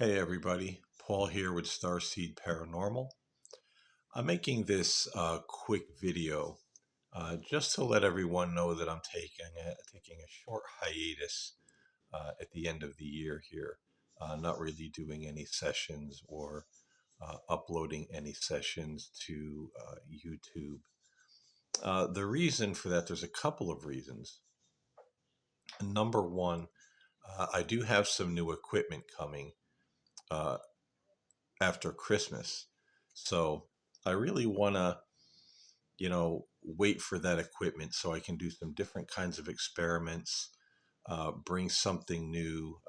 Hey everybody, Paul here with Starseed Paranormal. I'm making this quick video just to let everyone know that I'm taking a short hiatus at the end of the year here, not really doing any sessions or uploading any sessions to YouTube. The reason for that, there's a couple of reasons. Number one, I do have some new equipment coming. Uh, After Christmas. So I really want to, wait for that equipment so I can do some different kinds of experiments, bring something new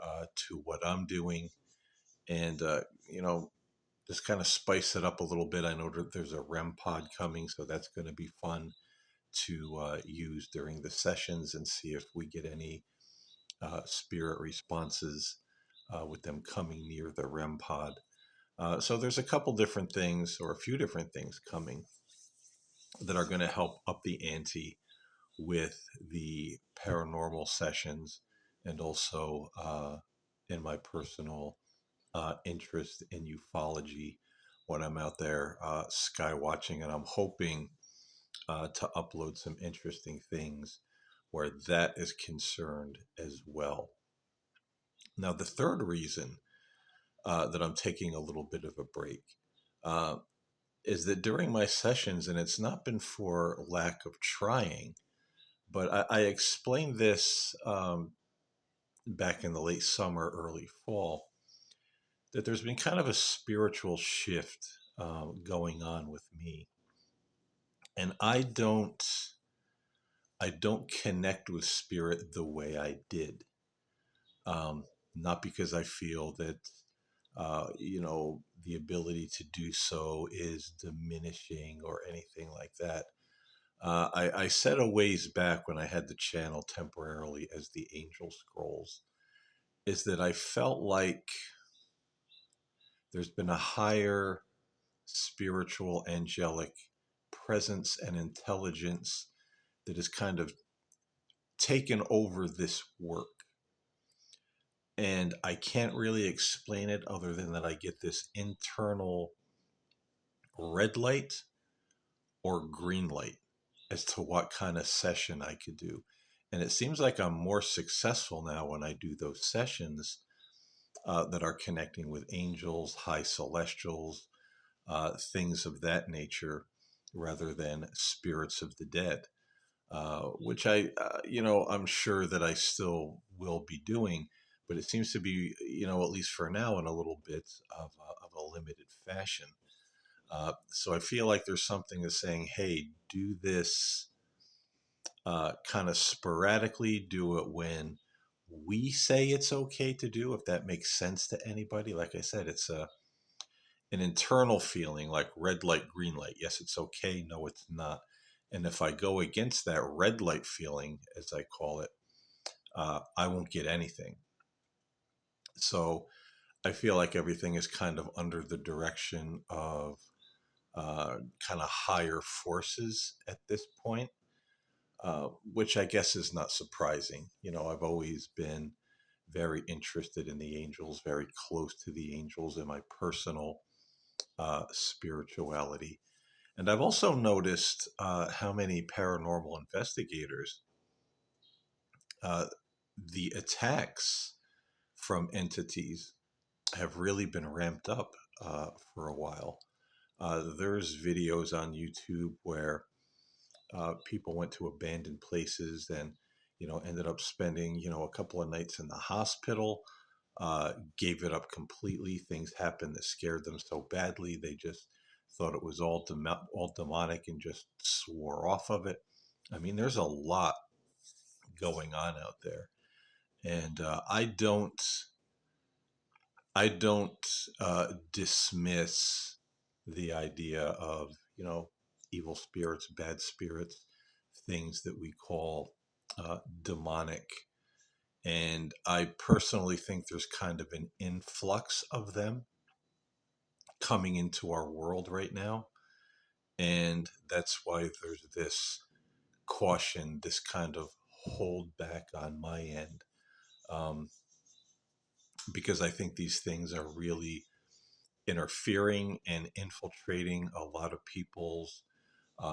to what I'm doing, and, just kind of spice it up a little bit. I know that there's a REM pod coming, so that's going to be fun to use during the sessions and see if we get any spirit responses with them coming near the REM pod. So there's a couple different things, or a few different things coming that are going to help up the ante with the paranormal sessions, and also in my personal interest in ufology when I'm out there sky watching, and I'm hoping to upload some interesting things where that is concerned as well. Now, the third reason that I'm taking a little bit of a break uh, is that during my sessions, and it's not been for lack of trying, but I explained this back in the late summer, early fall, that there's been kind of a spiritual shift going on with me, and I don't connect with spirit the way I did. Um, Not because I feel that the ability to do so is diminishing or anything like that. I said a ways back when I had the channel temporarily as the Angel Scrolls, is that I felt like there's been a higher spiritual, angelic presence and intelligence that has kind of taken over this work. And I can't really explain it other than that I get this internal red light or green light as to what kind of session I could do. And it seems like I'm more successful now when I do those sessions that are connecting with angels, high celestials, things of that nature, rather than spirits of the dead, which I'm sure that I still will be doing, but it seems to be, at least for now, in a little bit of a limited fashion. So I feel like there's something that's saying, hey, do this kind of sporadically, do it when we say it's okay to do, if that makes sense to anybody. Like I said, it's an internal feeling like red light, green light. Yes, it's okay. No, it's not. And if I go against that red light feeling, as I call it, I won't get anything. So I feel like everything is kind of under the direction of kind of higher forces at this point, which I guess is not surprising. I've always been very interested in the angels, very close to the angels in my personal spirituality. And I've also noticed how many paranormal investigators, uh, the attacks from entities have really been ramped up for a while. There's videos on YouTube where people went to abandoned places and ended up spending a couple of nights in the hospital. Gave it up completely. Things happened that scared them so badly they just thought it was all demonic and just swore off of it. I mean, there's a lot going on out there, and I don't dismiss the idea of evil spirits, bad spirits, things that we call demonic. And I personally think there's kind of an influx of them coming into our world right now. And that's why there's this caution, this kind of hold back on my end. Um, because I think these things are really interfering and infiltrating a lot of people's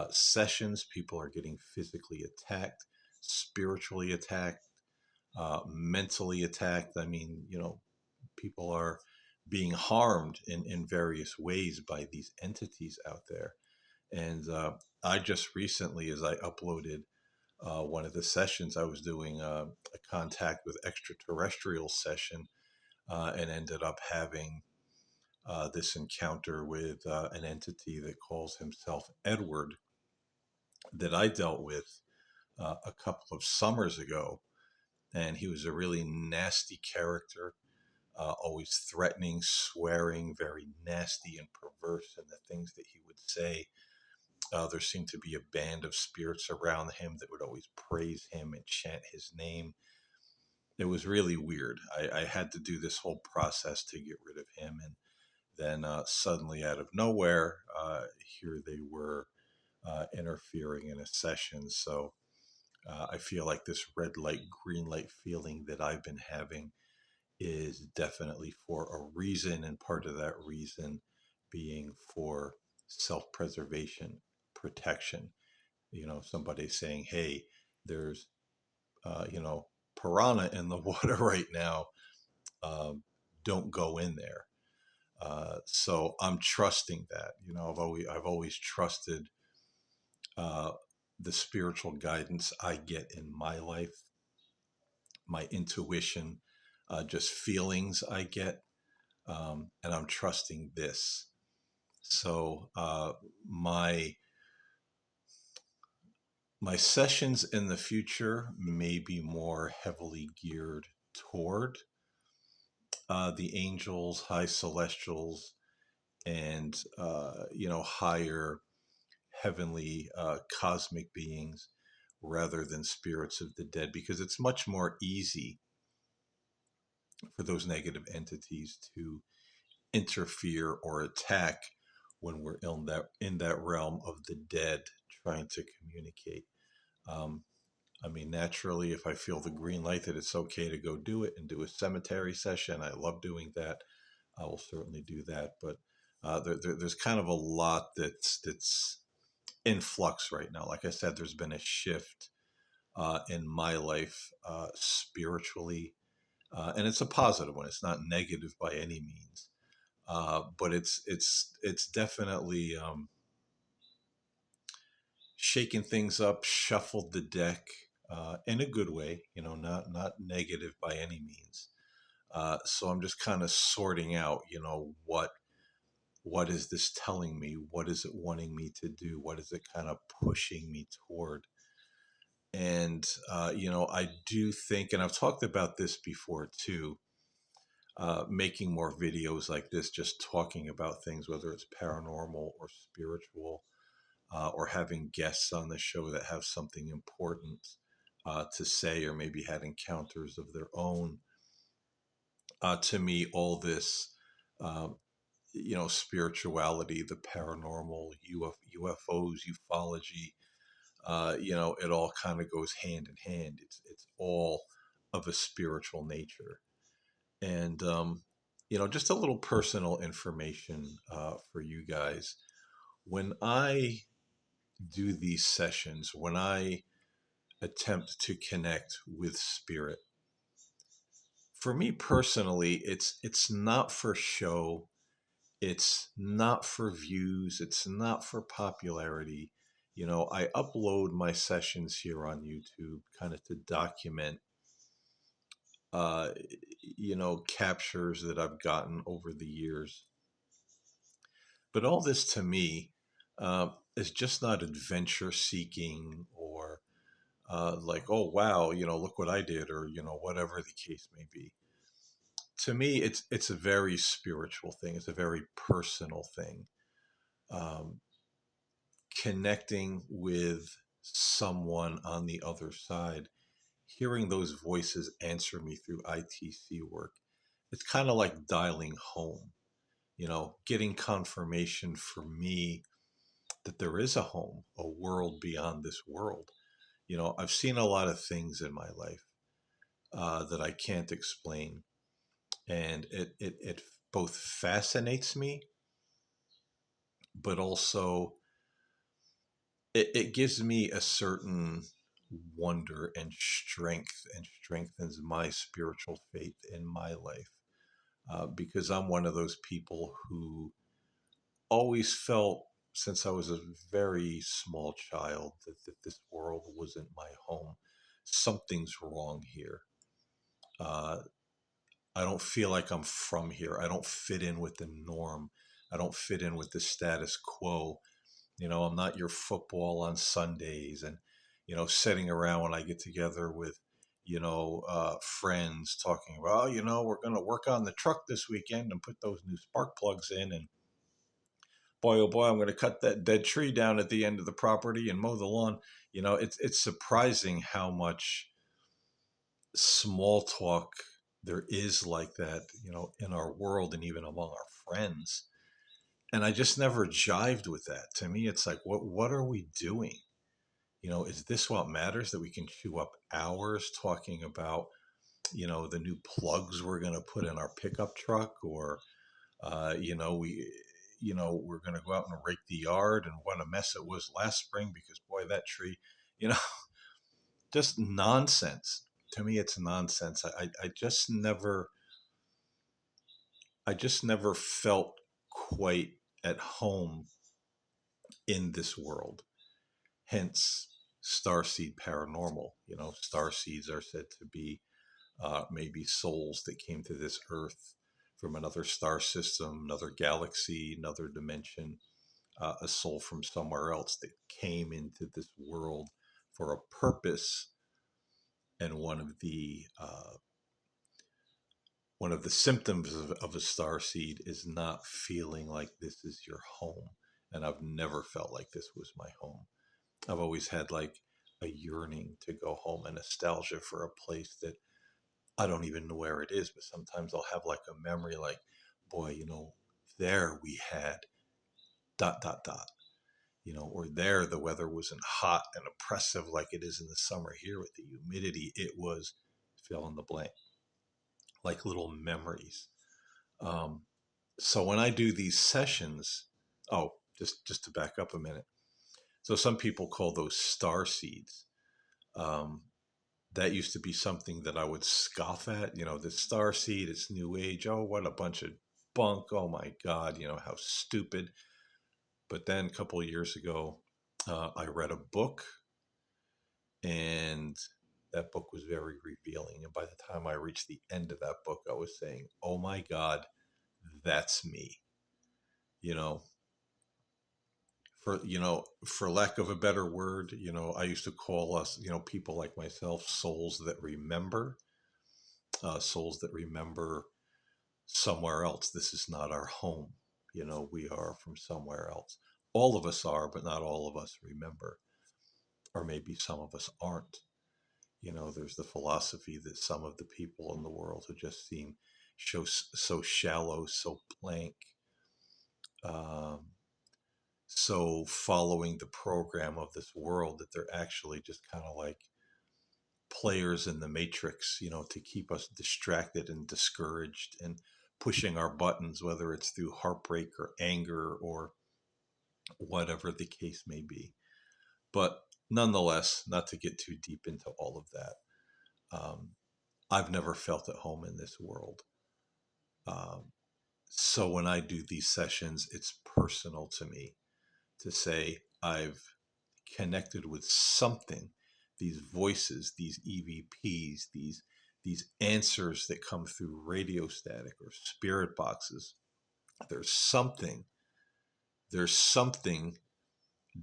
sessions. People are getting physically attacked, spiritually attacked, mentally attacked. I mean, people are being harmed in various ways by these entities out there. And I just recently, as I uploaded one of the sessions, I was doing a contact with extraterrestrial session and ended up having this encounter with an entity that calls himself Edward that I dealt with a couple of summers ago. And he was a really nasty character, always threatening, swearing, very nasty and perverse in the things that he would say. There seemed to be a band of spirits around him that would always praise him and chant his name. It was really weird. I had to do this whole process to get rid of him. And then suddenly, out of nowhere, here they were interfering in a session. So I feel like this red light, green light feeling that I've been having is definitely for a reason, and part of that reason being for self preservation, protection. Somebody saying, hey, there's, piranha in the water right now. Um, don't go in there. So I'm trusting that. I've always trusted uh, the spiritual guidance I get in my life, my intuition, just feelings I get, and I'm trusting this. So my sessions in the future may be more heavily geared toward the angels, high celestials, and higher heavenly cosmic beings rather than spirits of the dead, because it's much more easy for those negative entities to interfere or attack when we're in that realm of the dead trying to communicate. Um, I mean, naturally, if I feel the green light that it's okay to go do it and do a cemetery session, I love doing that. I will certainly do that. But there's kind of a lot that's in flux right now. Like I said, there's been a shift in my life spiritually, and it's a positive one. It's not negative by any means, but it's definitely shaken things up, shuffled the deck in a good way. Not negative by any means. So I'm just kind of sorting out, what is this telling me? What is it wanting me to do? What is it kind of pushing me toward? And I do think, and I've talked about this before too, making more videos like this, just talking about things, whether it's paranormal or spiritual, or having guests on the show that have something important to say, or maybe had encounters of their own. To me, all this, um, spirituality, the paranormal, UFOs, ufology, it all kind of goes hand in hand. It's all of a spiritual nature. And, just a little personal information for you guys. When I do these sessions, when I attempt to connect with spirit, for me personally, it's not for show. It's not for views. It's not for popularity. I upload my sessions here on YouTube kind of to document, uh, captures that I've gotten over the years. But all this to me is just not adventure seeking or like, oh, wow, look what I did, or, whatever the case may be. To me, it's a very spiritual thing. It's a very personal thing. Um, Connecting with someone on the other side, hearing those voices answer me through ITC work, it's kind of like dialing home, getting confirmation for me that there is a home, a world beyond this world. I've seen a lot of things in my life that I can't explain. and it both fascinates me, but also it gives me a certain wonder and strength, and strengthens my spiritual faith in my life, because I'm one of those people who always felt since I was a very small child that this world wasn't my home. Something's wrong here. Uh, I don't feel like I'm from here. I don't fit in with the norm. I don't fit in with the status quo. I'm not your football on Sundays and, sitting around when I get together with, friends talking about, we're going to work on the truck this weekend and put those new spark plugs in. And boy, oh boy, I'm going to cut that dead tree down at the end of the property and mow the lawn. It's surprising how much small talk there is like that, in our world and even among our friends. And I just never jived with that. To me, it's like, what are we doing? Is this what matters, that we can chew up hours talking about, the new plugs we're going to put in our pickup truck, or, we're going to go out and rake the yard, and what a mess it was last spring because boy, that tree, you know, just nonsense. To me, it's nonsense. I just never felt quite at home in this world. Hence, starseed paranormal. Starseeds are said to be maybe souls that came to this earth from another star system, another galaxy, another dimension, a soul from somewhere else that came into this world for a purpose. And one of the symptoms of a star seed is not feeling like this is your home. And I've never felt like this was my home. I've always had like a yearning to go home, a nostalgia for a place that I don't even know where it is, but sometimes I'll have like a memory like, boy, there we had dot, dot, dot, or there the weather wasn't hot and oppressive like it is in the summer. Here with the humidity, it was fill in the blank, like little memories. Um, so when I do these sessions, oh, just to back up a minute. So some people call those star seeds. Um, that used to be something that I would scoff at. The star seed, it's new age. Oh, what a bunch of bunk. Oh my God, how stupid. But then a couple of years ago, I read a book, and that book was very revealing. And by the time I reached the end of that book, I was saying, oh my God, that's me. You know, for lack of a better word, I used to call us, people like myself, souls that remember somewhere else. This is not our home. We are from somewhere else. All of us are, but not all of us remember, or maybe some of us aren't. There's the philosophy that some of the people in the world who just seem so shallow, so blank, um, so following the program of this world, that they're actually just kind of like players in the matrix, to keep us distracted and discouraged and pushing our buttons, whether it's through heartbreak or anger or whatever the case may be. But nonetheless, not to get too deep into all of that, I've never felt at home in this world. Um, so when I do these sessions, it's personal to me to say I've connected with something, these voices, these EVPs, these answers that come through radio static or spirit boxes. There's something, there's something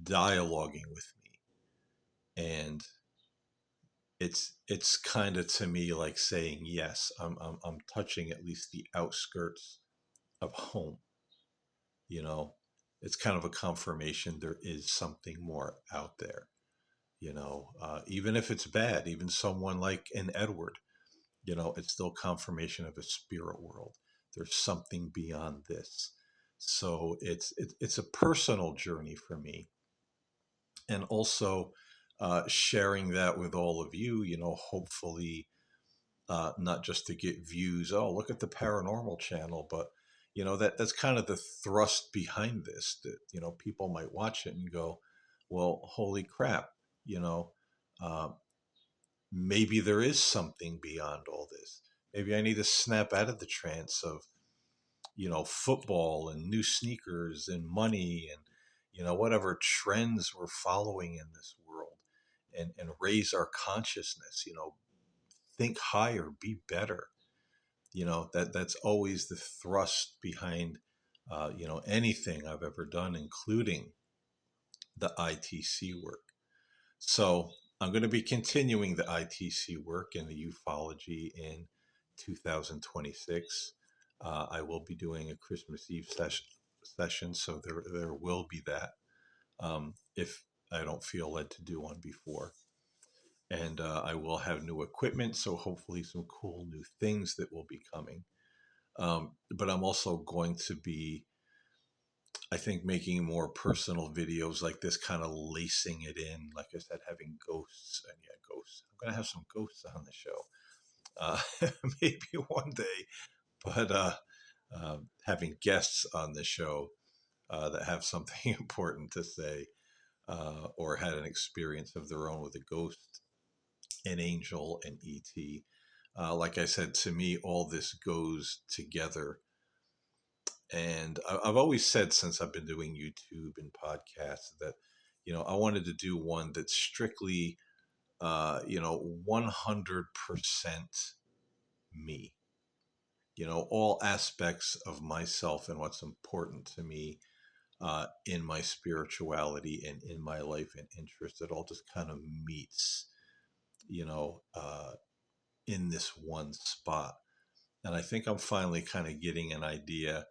dialoguing with me. And it's kind of to me like saying, yes, I'm touching at least the outskirts of home. You know, it's kind of a confirmation there is something more out there. Even if it's bad, even someone like an Edward, it's still confirmation of a spirit world. There's something beyond this. So it's a personal journey for me, and also sharing that with all of you. Hopefully not just to get views. Oh, look at the paranormal channel, but that's kind of the thrust behind this. That people might watch it and go, "Well, holy crap!" You know, uh, maybe there is something beyond all this. Maybe I need to snap out of the trance of football and new sneakers and money and whatever trends we're following in this world, and raise our consciousness. Think higher, be better. That's always the thrust behind anything I've ever done, including the ITC work. So I'm going to be continuing the ITC work in the ufology in 2026. I will be doing a Christmas Eve session, so there will be that, if I don't feel led to do one before. And I will have new equipment, so hopefully some cool new things that will be coming. But I'm also going to be, I think, making more personal videos like this, kind of lacing it in. Like I said, having ghosts, and yeah, ghosts. I'm going to have some ghosts on the show, maybe one day, but having guests on the show that have something important to say, or had an experience of their own with a ghost, an angel, and ET. Like I said, to me, all this goes together. And I've always said, since I've been doing YouTube and podcasts, that I wanted to do one that's strictly 100% me. All aspects of myself and what's important to me, in my spirituality and in my life and interest. It all just kind of meets, you know, uh, in this one spot. And I think I'm finally kind of getting an idea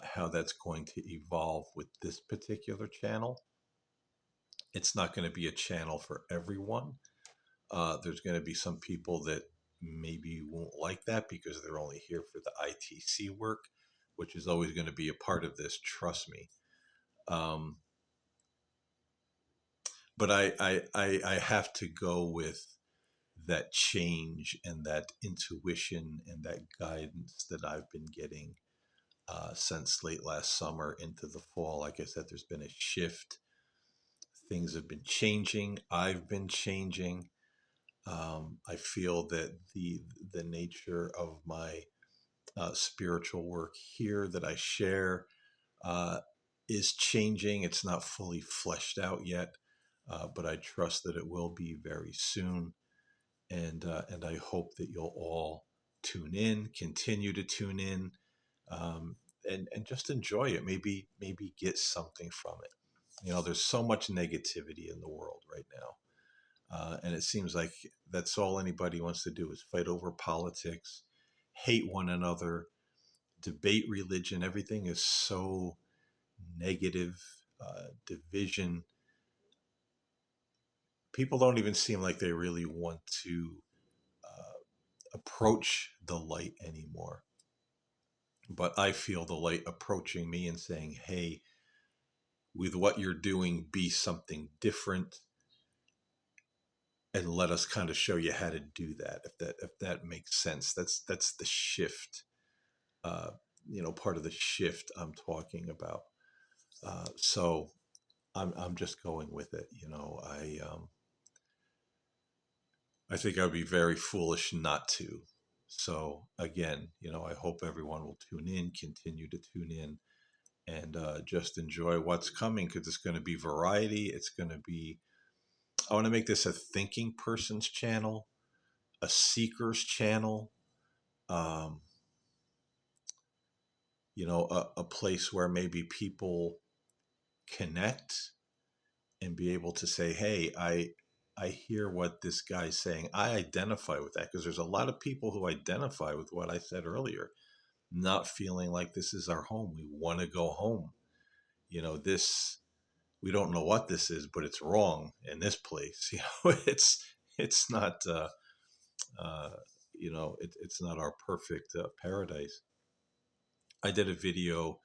how that's going to evolve with this particular channel. It's not going to be a channel for everyone. There's going to be some people that maybe won't like that because they're only here for the ITC work, which is always going to be a part of this, trust me. Um, but I have to go with that change and that intuition and that guidance that I've been getting since late last summer into the fall. Like I said, there's been a shift. Things have been changing. I've been changing. I feel that the nature of my spiritual work here that I share uh, is changing. It's not fully fleshed out yet, but I trust that it will be very soon. And I hope that you'll all tune in, continue to tune in, and just enjoy it. Maybe get something from it. There's so much negativity in the world right now. And it seems like that's all anybody wants to do is fight over politics, hate one another, debate religion. Everything is so negative, division. People don't even seem like they really want to approach the light anymore. But I feel the light approaching me and saying, hey, with what you're doing, be something different, and let us kind of show you how to do that. If that makes sense. That's the shift. Uh, part of the shift I'm talking about. So I'm just going with it. I think I'd be very foolish not to. So again, I hope everyone will tune in, continue to tune in, and just enjoy what's coming, because it's going to be variety. It's going to be. I want to make this a thinking person's channel, a seeker's channel. Um, a place where maybe people connect and be able to say, hey, I hear what this guy's saying. I identify with that, because there's a lot of people who identify with what I said earlier, not feeling like this is our home. We want to go home. This, we don't know what this is, but it's wrong in this place. It's not uh, it's not our perfect paradise. I did a video,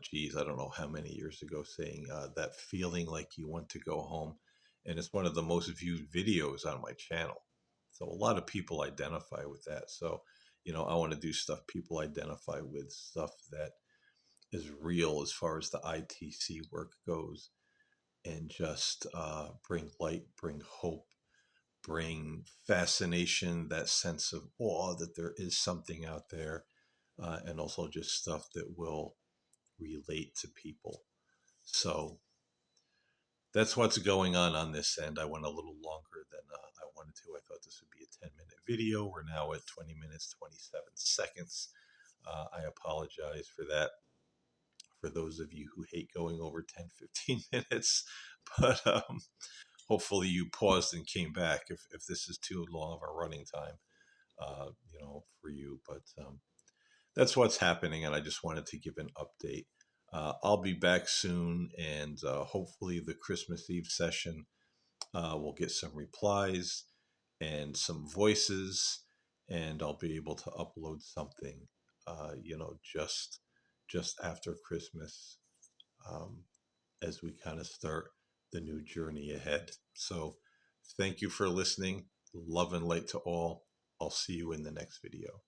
geez, I don't know how many years ago, saying that feeling like you want to go home. And it's one of the most viewed videos on my channel. So a lot of people identify with that. So, I want to do stuff people identify with, stuff that is real as far as the ITC work goes, and just bring light, bring hope, bring fascination, that sense of awe that there is something out there, and also just stuff that will relate to people. So that's what's going on this end. I went a little longer than I wanted to. I thought this would be a 10-minute video. We're now at 20 minutes, 27 seconds. I apologize for that, for those of you who hate going over 10, 15 minutes. But hopefully you paused and came back if this is too long of a running time, for you. But that's what's happening, and I just wanted to give an update. I'll be back soon, and hopefully the Christmas Eve session will get some replies and some voices, and I'll be able to upload something, just after Christmas, um, as we kind of start the new journey ahead. So, thank you for listening. Love and light to all. I'll see you in the next video.